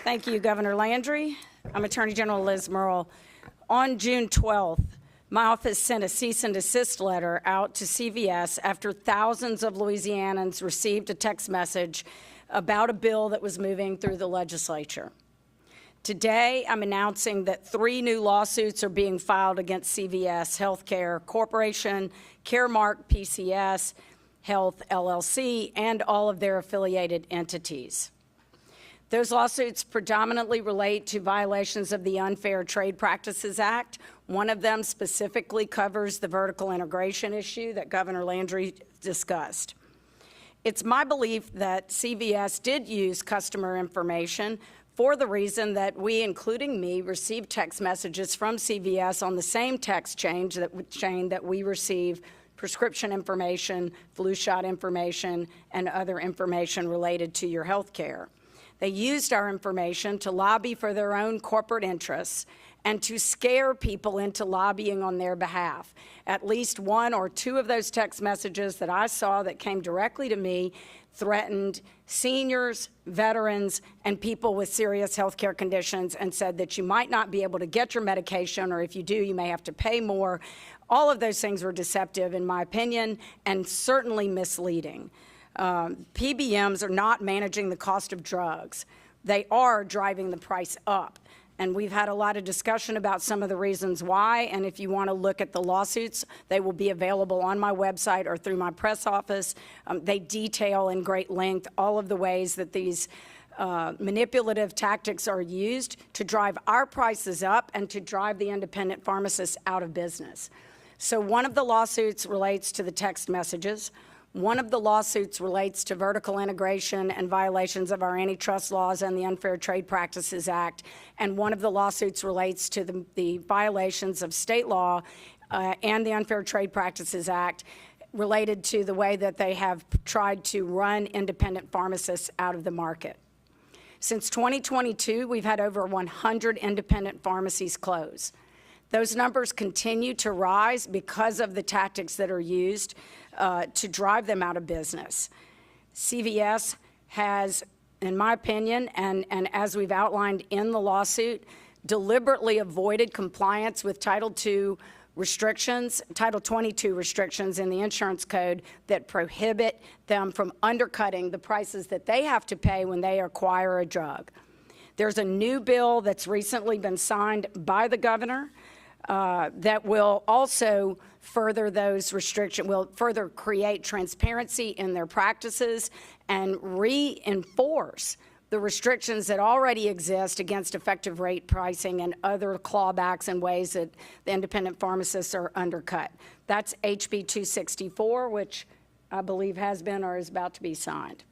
Thank you, Governor Landry. I'm Attorney General Liz Murrill. On June 12th, my office sent a cease and desist letter out to CVS after thousands of Louisianans received a text message about a bill that was moving through the legislature. Today, I'm announcing that 3 new lawsuits are being filed against CVS Healthcare Corporation, Caremark PCS Health LLC, and all of their affiliated entities. Those lawsuits predominantly relate to violations of the Unfair Trade Practices Act. One of them specifically covers the vertical integration issue that Governor Landry discussed. It's my belief that CVS did use customer information for the reason that we, including me, received text messages from CVS on the same text chain that we receive prescription information, flu shot information, and other information related to your health care. They used our information to lobby for their own corporate interests and to scare people into lobbying on their behalf. At least 1 or 2 of those text messages that I saw that came directly to me threatened seniors, veterans, and people with serious health care conditions and said that you might not be able to get your medication, or if you do, you may have to pay more. All of those things were deceptive, in my opinion, and certainly misleading. PBMs are not managing the cost of drugs. They are driving the price up. And we've had a lot of discussion about some of the reasons why, and if you want to look at the lawsuits, they will be available on my website or through my press office. They detail in great length all of the ways that these manipulative tactics are used to drive our prices up and to drive the independent pharmacists out of business. So one of the lawsuits relates to the text messages. One of the lawsuits relates to vertical integration and violations of our antitrust laws and the Unfair Trade Practices Act. And one of the lawsuits relates to the violations of state law and the Unfair Trade Practices Act related to the way that they have tried to run independent pharmacists out of the market. Since 2022, we've had over 100 independent pharmacies close. Those numbers continue to rise because of the tactics that are used to drive them out of business. CVS has, in my opinion, and as we've outlined in the lawsuit, deliberately avoided compliance with Title II restrictions, Title 22 restrictions in the insurance code that prohibit them from undercutting the prices that they have to pay when they acquire a drug. There's a new bill that's recently been signed by the governor that will also further those restrictions, will further create transparency in their practices and reinforce the restrictions that already exist against effective rate pricing and other clawbacks and ways that the independent pharmacists are undercut. That's HB 264, which I believe has been or is about to be signed.